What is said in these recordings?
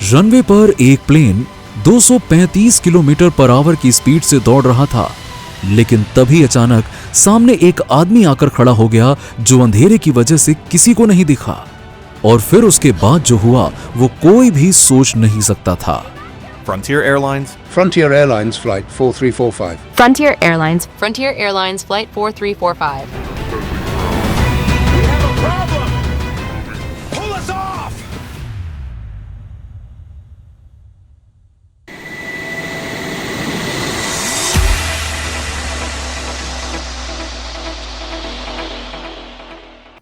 Runway पर एक plane 235 kilometre per hour की स्पीड से दौड़ रहा था, लेकिन तभी अचानक सामने एक आदमी आकर खड़ा हो गया जो अंधेरे की वजह से किसी को नहीं दिखा। और फिर उसके बाद जो हुआ वो कोई भी सोच नहीं सकता था। Frontier Airlines Flight 4345. Frontier Airlines Flight 4345. We have a problem! Pull us off!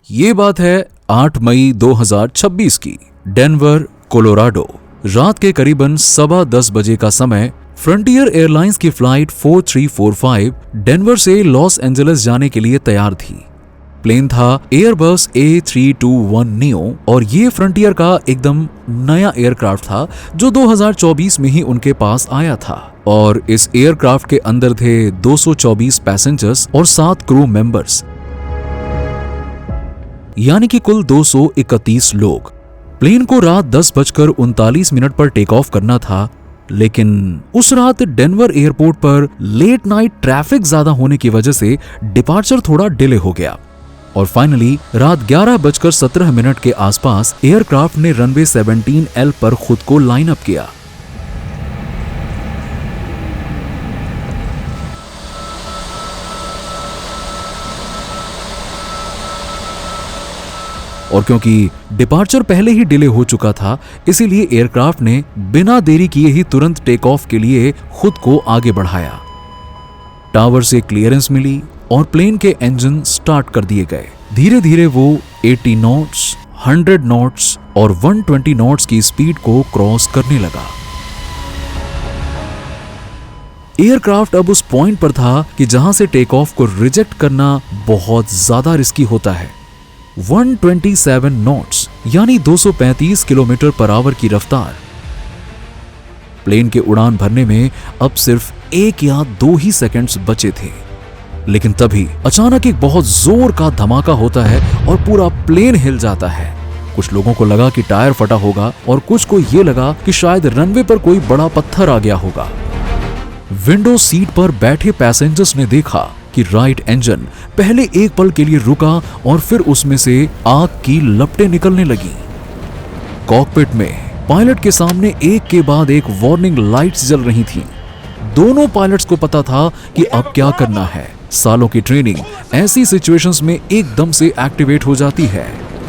ये बात है 8 मई 2026 की। Denver, Colorado. रात के करीबन 10:15 बजे का समय। फ्रंटियर एयरलाइंस की फ्लाइट 4345 डेनवर से लॉस एंजलिस जाने के लिए तैयार थी। प्लेन था एयरबस A321 नियो और ये फ्रंटियर का एकदम नया एयरक्राफ्ट था जो 2024 में ही उनके पास आया था। और इस एयरक्राफ्ट के अंदर थे 224 पैसेंजर्स और 7 क्रू मेंबर्स, यानी कि कुल 231 लोग। प्लेन को रात 10:39 पर टेक ऑफ करना था, लेकिन उस रात डेनवर एयरपोर्ट पर लेट नाइट ट्रैफिक ज्यादा होने की वजह से डिपार्चर थोड़ा डिले हो गया और फाइनली रात 11:17 के आसपास एयरक्राफ्ट ने रनवे 17L पर खुद को लाइन अप किया। और क्योंकि डिपार्चर पहले ही डिले हो चुका था, इसीलिए एयरक्राफ्ट ने बिना देरी किए ही तुरंत टेक ऑफ के लिए खुद को आगे बढ़ाया। टावर से क्लियरेंस मिली और प्लेन के इंजन स्टार्ट कर दिए गए। धीरे धीरे वो 80 नॉट्स, 100 नॉट्स और 120 नॉट्स की स्पीड को क्रॉस करने लगा। एयरक्राफ्ट अब उस पॉइंट पर था कि जहां से टेक ऑफ को रिजेक्ट करना बहुत ज्यादा रिस्की होता है। 127 नॉट्स यानी 235 किलोमीटर पर आवर की रफ्तार। प्लेन के उड़ान भरने में अब सिर्फ 1 या 2 ही सेकंड्स बचे थे, लेकिन तभी अचानक एक बहुत जोर का धमाका होता है और पूरा प्लेन हिल जाता है। कुछ लोगों को लगा कि टायर फटा होगा और कुछ को यह लगा कि शायद रनवे पर कोई बड़ा पत्थर आ गया होगा। विंडो सीट पर बैठे पैसेंजर्स ने देखा कि राइट इंजन पहले एक पल के लिए रुका और फिर उसमें से आग की लपटें निकलने लगी। कॉकपिट में पायलट के सामने एक के बाद एक वार्निंग लाइट्स जल रही थीं। दोनों पायलट्स को पता था कि अब क्या करना है। सालों की ट्रेनिंग ऐसी सिचुएशंस में एकदम से एक्टिवेट हो जाती है।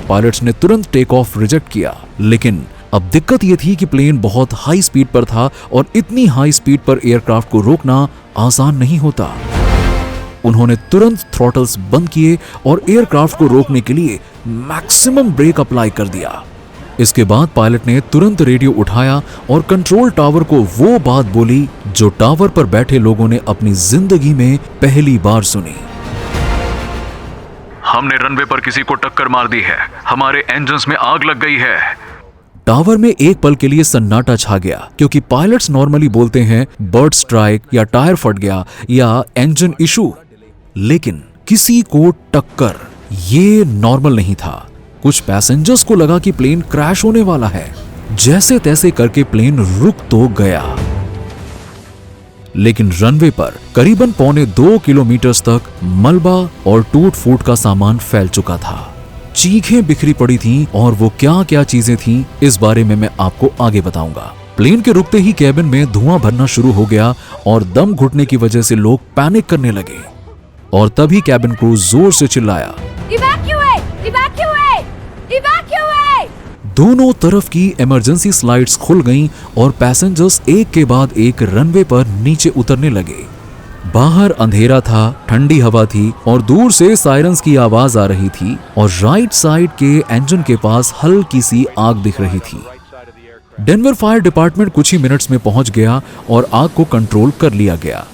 पायलट्स ने तुरंत टेक ऑफ रिजेक्ट किया, लेकिन अब दिक्कत यह थी कि प्लेन बहुत हाई स्पीड पर था और इतनी हाई स्पीड पर एयरक्राफ्ट को रोकना आसान नहीं होता। उन्होंने तुरंत थ्रॉटल्स बंद किए और एयरक्राफ्ट को रोकने के लिए मैक्सिमम ब्रेक अप्लाई कर दिया। इसके बाद पायलट ने तुरंत रेडियो उठाया और कंट्रोल टावर को वो बात बोली जो टावर पर बैठे लोगों ने अपनी जिंदगी में पहली बार सुनी। हमने रनवे पर किसी को टक्कर मार दी है, हमारे इंजन्स में आग लग गई है। टावर में एक पल के लिए सन्नाटा छा गया, क्योंकि पायलट्स नॉर्मली बोलते हैं बर्ड स्ट्राइक या टायर फट गया या इंजन इशू, लेकिन किसी को टक्कर ये नॉर्मल नहीं था। कुछ पैसेंजर्स को लगा कि प्लेन क्रैश होने वाला है। जैसे तैसे करके प्लेन रुक तो गया, लेकिन रनवे पर करीबन 1.25 किलोमीटर तक मलबा और टूट फूट का सामान फैल चुका था। चीखें बिखरी पड़ी थीं और वो क्या क्या चीजें थीं इस बारे में मैं आपको आगे बताऊंगा। प्लेन के रुकते ही कैबिन में धुआं भरना शुरू हो गया और दम घुटने की वजह से लोग पैनिक करने लगे और तभी कैबिन क्रू जोर से चिल्लाया, Evacuate! Evacuate! Evacuate! दोनों तरफ की इमरजेंसी स्लाइड्स खुल गईं और पैसेंजर्स एक के बाद एक रनवे पर नीचे उतरने लगे। बाहर अंधेरा था, ठंडी हवा थी और दूर से सायरन्स की आवाज आ रही थी और राइट साइड के इंजन के पास हल्की सी आग दिख रही थी। डेनवर फायर डिपार्टमेंट कुछ ही मिनट्स में पहुंच गया और आग को कंट्रोल कर लिया गया।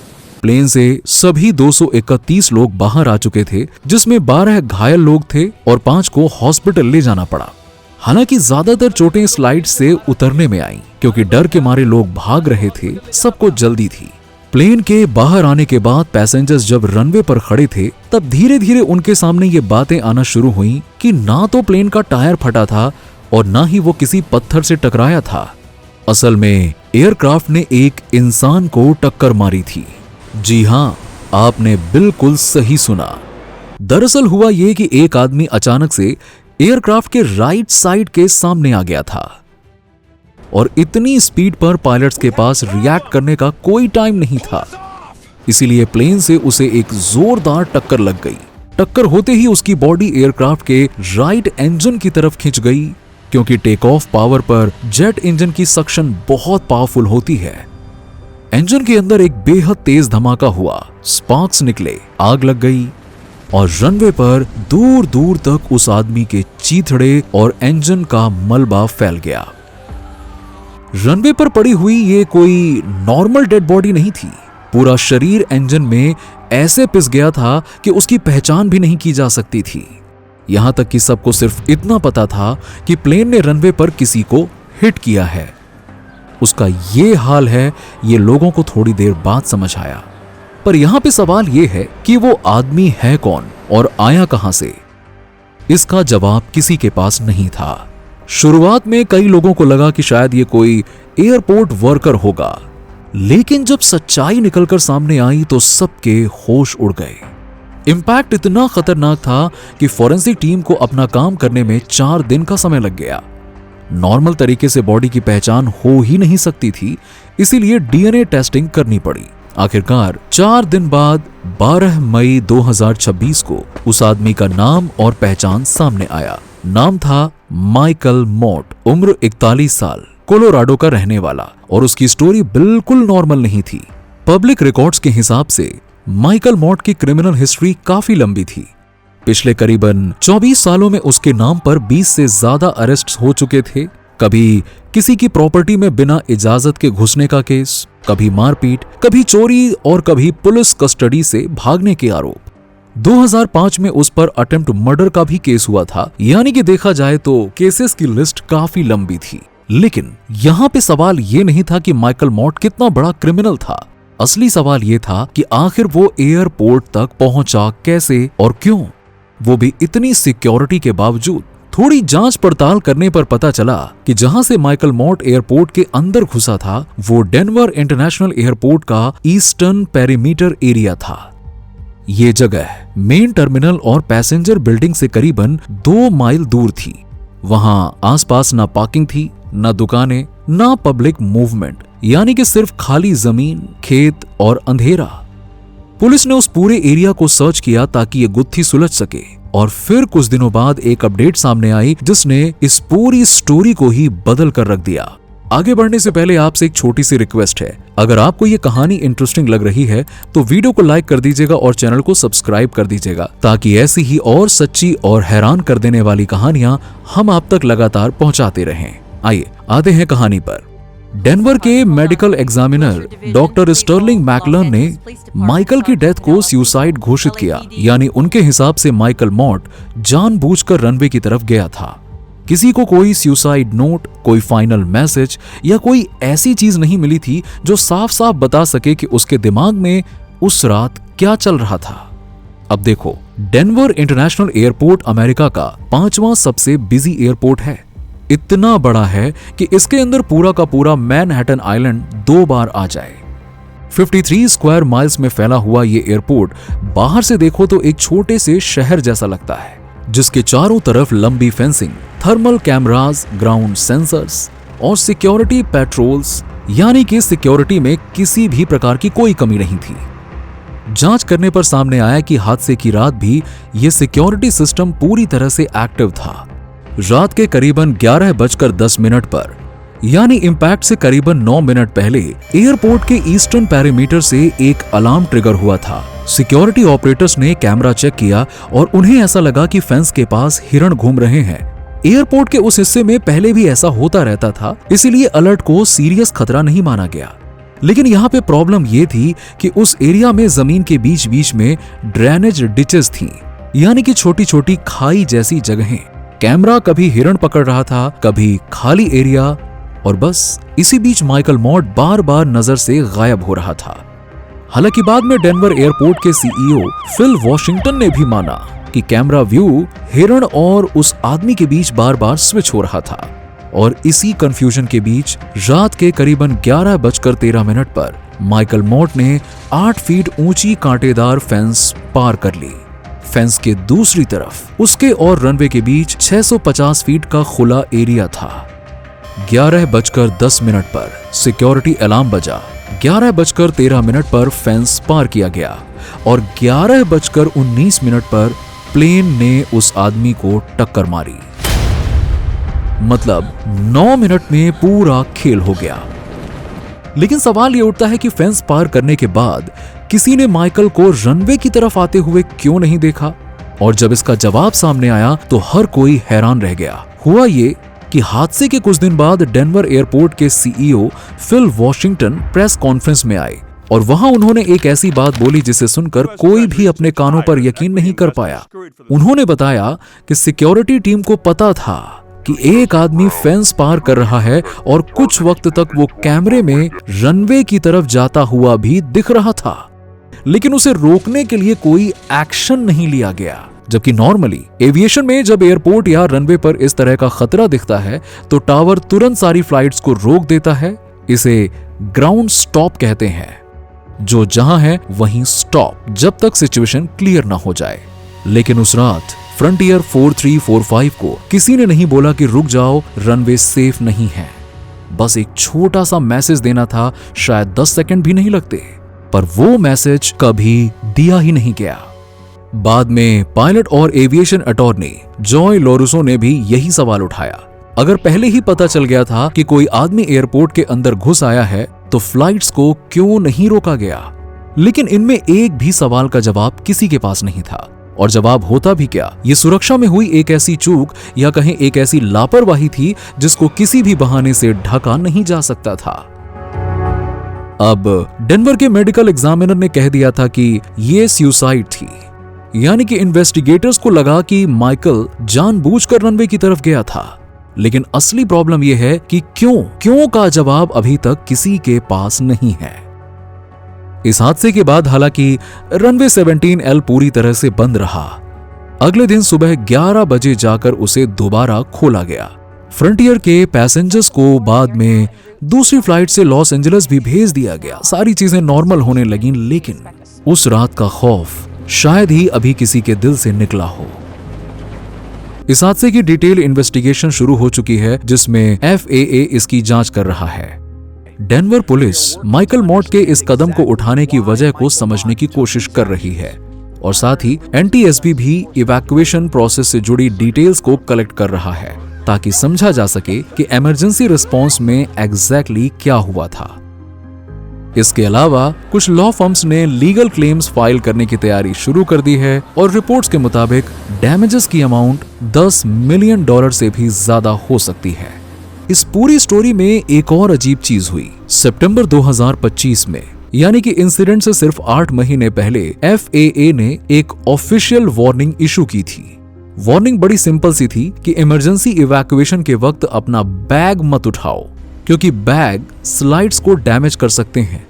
प्लेन से सभी 231 लोग बाहर आ चुके थे, जिसमें 12 घायल लोग थे और 5 को हॉस्पिटल ले जाना पड़ा। हालांकि ज्यादातर चोटें स्लाइड से उतरने में आईं, क्योंकि डर के मारे लोग भाग रहे थे, सबको जल्दी थी। प्लेन के बाहर आने के बाद पैसेंजर्स जब रनवे पर खड़े थे, तब धीरे धीरे उनके सामने ये बातें आना शुरू हुई कि ना तो प्लेन का टायर फटा था और ना ही वो किसी पत्थर से टकराया था। असल में एयरक्राफ्ट ने एक इंसान को टक्कर मारी थी। जी हां, आपने बिल्कुल सही सुना। दरअसल हुआ यह कि एक आदमी अचानक से एयरक्राफ्ट के राइट साइड के सामने आ गया था और इतनी स्पीड पर पायलट्स के पास रिएक्ट करने का कोई टाइम नहीं था। इसीलिए प्लेन से उसे एक जोरदार टक्कर लग गई। टक्कर होते ही उसकी बॉडी एयरक्राफ्ट के राइट इंजन की तरफ खिंच गई, क्योंकि टेक ऑफ पावर पर जेट इंजन की सक्शन बहुत पावरफुल होती है। इंजन के अंदर एक बेहद तेज धमाका हुआ, स्पार्क्स निकले, आग लग गई और रनवे पर दूर दूर तक उस आदमी के चीथड़े और इंजन का मलबा फैल गया। रनवे पर पड़ी हुई ये कोई नॉर्मल डेड बॉडी नहीं थी। पूरा शरीर इंजन में ऐसे पिस गया था कि उसकी पहचान भी नहीं की जा सकती थी। यहां तक कि सबको सिर्फ इतना पता था कि प्लेन ने रनवे पर किसी को हिट किया है। उसका ये हाल है, ये लोगों को थोड़ी देर बाद समझ आया। पर यहां पे सवाल ये है कि वो आदमी है कौन और आया कहां से? इसका जवाब किसी के पास नहीं था। शुरुआत में कई लोगों को लगा कि शायद ये कोई एयरपोर्ट वर्कर होगा, लेकिन जब सच्चाई निकलकर सामने आई तो सबके होश उड़ गए। इंपैक्ट इतना खतरनाक था कि फॉरेंसिक टीम को अपना काम करने में 4 दिन का समय लग गया। नॉर्मल तरीके से बॉडी की पहचान हो ही नहीं सकती थी, इसीलिए डीएनए टेस्टिंग करनी पड़ी। आखिरकार 4 दिन बाद 12 मई 2026 को उस आदमी का नाम और पहचान सामने आया। नाम था माइकल मॉट, उम्र 41 साल, कोलोराडो का रहने वाला, और उसकी स्टोरी बिल्कुल नॉर्मल नहीं थी। पब्लिक रिकॉर्ड्स के हिसाब से माइकल मॉट की क्रिमिनल हिस्ट्री काफी लंबी थी। पिछले करीबन 24 सालों में उसके नाम पर 20 से ज्यादा अरेस्ट हो चुके थे। कभी किसी की प्रॉपर्टी में बिना इजाजत के घुसने का केस, कभी मारपीट, कभी चोरी और कभी पुलिस कस्टडी से भागने के आरोप। 2005 में उस पर अटेम्प्ट मर्डर का भी केस हुआ था। यानी कि देखा जाए तो केसेस की लिस्ट काफी लंबी थी। लेकिन यहाँ पे सवाल ये नहीं था कि माइकल मॉट कितना बड़ा क्रिमिनल था। असली सवाल ये था कि आखिर वो एयरपोर्ट तक पहुंचा कैसे और क्यों, वो भी इतनी सिक्योरिटी के बावजूद। थोड़ी जांच पड़ताल करने पर पता चला कि जहां से माइकल मॉट एयरपोर्ट के अंदर घुसा था वो डेनवर इंटरनेशनल एयरपोर्ट का ईस्टर्न पेरीमीटर एरिया था। ये जगह मेन टर्मिनल और पैसेंजर बिल्डिंग से करीबन 2 माइल दूर थी। वहां आसपास ना पार्किंग थी, ना दुकानें, ना पब्लिक मूवमेंट, यानी कि सिर्फ खाली जमीन, खेत और अंधेरा। पुलिस ने उस पूरे एरिया को सर्च किया ताकि ये गुत्थी सुलझ सके, और फिर कुछ दिनों बाद एक अपडेट सामने आई जिसने इस पूरी स्टोरी को ही बदल कर रख दिया। आगे बढ़ने से पहले आपसे एक छोटी सी रिक्वेस्ट है, अगर आपको ये कहानी इंटरेस्टिंग लग रही है तो वीडियो को लाइक कर दीजिएगा और चैनल को सब्सक्राइब कर दीजिएगा, ताकि ऐसी ही और सच्ची और हैरान कर देने वाली कहानियां हम आप तक लगातार पहुंचाते रहें। आइए आते हैं कहानी पर। डेनवर के मेडिकल एग्जामिनर डॉक्टर स्टर्लिंग मैकलर्न ने माइकल की डेथ को सुसाइड घोषित किया। यानी उनके हिसाब से माइकल मॉट जानबूझकर रनवे की तरफ गया था। किसी को कोई सुसाइड नोट, कोई फाइनल मैसेज या कोई ऐसी चीज नहीं मिली थी जो साफ साफ बता सके कि उसके दिमाग में उस रात क्या चल रहा था। अब देखो, डेनवर इंटरनेशनल एयरपोर्ट अमेरिका का 5वां सबसे बिजी एयरपोर्ट है। इतना बड़ा है कि इसके अंदर पूरा का पूरा मैनहट्टन आइलैंड 2 बार आ जाए। 53 स्क्वायर माइल्स में फैला हुआ ये एयरपोर्ट बाहर से देखो तो एक छोटे से शहर जैसा लगता है, जिसके चारों तरफ लंबी fencing, thermal cameras, ground sensors और सिक्योरिटी पेट्रोल्स, यानी कि सिक्योरिटी में किसी भी प्रकार की कोई कमी नहीं थी। जांच करने पर सामने आया कि हादसे की रात भी यह सिक्योरिटी सिस्टम पूरी तरह से एक्टिव था। रात के करीबन 11:10 पर, यानी इंपैक्ट से करीबन 9 मिनट पहले, एयरपोर्ट के ईस्टर्न पेरीमीटर से एक अलार्म ट्रिगर हुआ था। सिक्योरिटी ऑपरेटर्स ने कैमरा चेक किया और उन्हें ऐसा लगा कि फेंस के पास हिरण घूम रहे हैं। एयरपोर्ट के उस हिस्से में पहले भी ऐसा होता रहता था, इसीलिए अलर्ट को सीरियस खतरा नहीं माना गया। लेकिन यहाँ पे प्रॉब्लम ये थी कि उस एरिया में जमीन के बीच बीच में ड्रेनेज डिचेस थी, यानी कि छोटी छोटी खाई जैसी जगहें। कैमरा कभी हिरण पकड़ रहा था, कभी खाली एरिया, और बस इसी बीच माइकल मॉट बार बार नजर से गायब हो रहा था। हालांकि बाद में डेनवर एयरपोर्ट के सीईओ फिल वॉशिंगटन ने भी माना कि कैमरा व्यू हिरण और उस आदमी के बीच बार बार स्विच हो रहा था। और इसी कंफ्यूजन के बीच रात के करीबन 11:13 पर माइकल मॉट ने 8 फीट ऊंची कांटेदार फेंस पार कर ली। फेंस के दूसरी तरफ उसके और रनवे के बीच 650 फीट का खुला एरिया था। 11:10 पर सिक्योरिटी अलार्म बजा। 11:13 पर फेंस पार किया गया और 11:19 पर प्लेन ने उस आदमी को टक्कर मारी। मतलब 9 मिनट में पूरा खेल हो गया। लेकिन सवाल यह उठता है कि फेंस पार करने के बाद किसी ने माइकल को रनवे की तरफ आते हुए क्यों नहीं देखा? और जब इसका जवाब सामने आया तो हर कोई हैरान रह गया। हुआ ये कि हादसे के कुछ दिन बाद डेनवर एयरपोर्ट के CEO Phil Washington press conference में आए और वहां उन्होंने एक ऐसी बात बोली जिसे सुनकर कोई भी अपने कानों पर यकीन नहीं कर पाया। उन्होंने बताया कि सिक्योरिटी टीम को पता था कि एक आदमी फेंस पार कर रहा है और कुछ वक्त तक वो कैमरे में रनवे की तरफ जाता हुआ भी दिख रहा था, लेकिन उसे रोकने के लिए कोई एक्शन नहीं लिया गया। जबकि नॉर्मली एविएशन में जब एयरपोर्ट या रनवे पर इस तरह का खतरा दिखता है तो टावर तुरंत सारी फ्लाइट्स को रोक देता है। इसे ग्राउंड स्टॉप कहते हैं, जो जहां है वहीं स्टॉप जब तक सिचुएशन क्लियर ना हो जाए। लेकिन उस रात फ्रंटियर 4345 को किसी ने नहीं बोला कि रुक जाओ, रनवे सेफ नहीं है। बस एक छोटा सा मैसेज देना था, शायद 10 सेकंड भी नहीं लगते, पर वो मैसेज कभी दिया ही नहीं गया। बाद में पायलट और एविएशन अटॉर्नी जॉय लोरुसो ने भी यही सवाल उठाया। अगर पहले ही पता चल गया था कि कोई आदमी एयरपोर्ट के अंदर घुस आया है तो फ्लाइट्स को क्यों नहीं रोका गया? लेकिन इनमें एक भी सवाल का जवाब किसी के पास नहीं था। और जवाब होता भी क्या, ये सुरक्षा में हुई एक ऐसी चूक या कहें एक ऐसी लापरवाही थी जिसको किसी भी बहाने से ढका नहीं जा सकता था। अब डेनवर के मेडिकल एग्जामिनर ने कह दिया था कि ये सुसाइड थी, यानी कि इन्वेस्टिगेटर्स को लगा कि माइकल जानबूझकर रनवे की तरफ गया था। लेकिन असली प्रॉब्लम यह है कि क्यों का जवाब अभी तक किसी के पास नहीं है। इस हादसे के बाद हालांकि रनवे 17L पूरी तरह से बंद रहा। अगले दिन सुबह 11 बजे जाकर उसे दोबारा खोला गया। फ्रंटियर के पैसेंजर्स को बाद में दूसरी फ्लाइट से लॉस एंजलिस भी भेज दिया गया। सारी चीजें नॉर्मल होने लगीं, लेकिन उस रात का खौफ शायद ही अभी किसी के दिल से निकला हो। इस हादसे की डिटेल इन्वेस्टिगेशन शुरू हो चुकी है, जिसमें FAA इसकी जांच कर रहा है। डेनवर पुलिस माइकल मॉट के इस कदम को उठाने की वजह को समझने की कोशिश कर रही है और साथ ही NTSB भी इवैक्यूएशन प्रोसेस से जुड़ी डिटेल्स को कलेक्ट कर रहा है ताकि समझा जा सके कि इमरजेंसी रिस्पांस में एग्जैक्टली क्या हुआ था। इसके अलावा कुछ लॉ फर्म्स ने लीगल क्लेम्स फाइल करने की तैयारी शुरू कर दी है और रिपोर्ट्स के मुताबिक डैमेजेस की अमाउंट $10 मिलियन से भी ज्यादा हो सकती है। इस पूरी स्टोरी में एक और अजीब चीज हुई। सितंबर 2025 में, यानी कि इंसिडेंट से सिर्फ 8 महीने पहले, FAA ने एक ऑफिशियल वार्निंग इशू की थी। वार्निंग बड़ी सिंपल सी थी कि इमरजेंसी इवैक्यूएशन के वक्त अपना बैग मत उठाओ, क्योंकि बैग स्लाइड्स को डैमेज कर सकते हैं,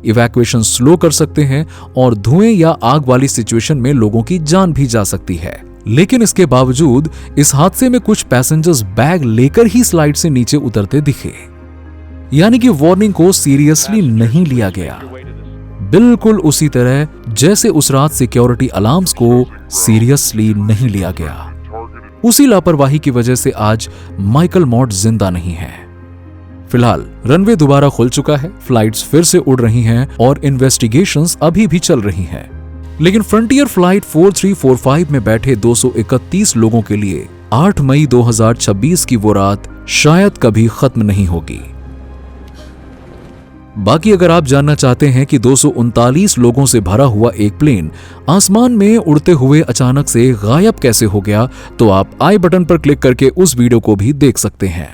इवैक्यूएशन स्लो कर सकते हैं और धुएं या आग वाली सिचुएशन में लोगों की जान भी जा सकती है। लेकिन इसके बावजूद इस हादसे में कुछ पैसेंजर्स बैग लेकर ही स्लाइड से नीचे उतरते दिखे, यानी कि वार्निंग को सीरियसली नहीं लिया गया। बिल्कुल उसी तरह जैसे उस रात सिक्योरिटी अलार्म्स को सीरियसली नहीं लिया गया। उसी लापरवाही की वजह से आज माइकल मॉट जिंदा नहीं है। फिलहाल रनवे दोबारा खुल चुका है, फ्लाइट्स फिर से उड़ रही हैं और इन्वेस्टिगेशंस अभी भी चल रही हैं। लेकिन फ्रंटियर फ्लाइट 4345 में बैठे 231 लोगों के लिए 8 मई 2026 की वो रात शायद कभी खत्म नहीं होगी। बाकी अगर आप जानना चाहते हैं कि 239 लोगों से भरा हुआ एक प्लेन आसमान में उड़ते हुए अचानक से गायब कैसे हो गया, तो आप आई बटन पर क्लिक करके उस वीडियो को भी देख सकते हैं।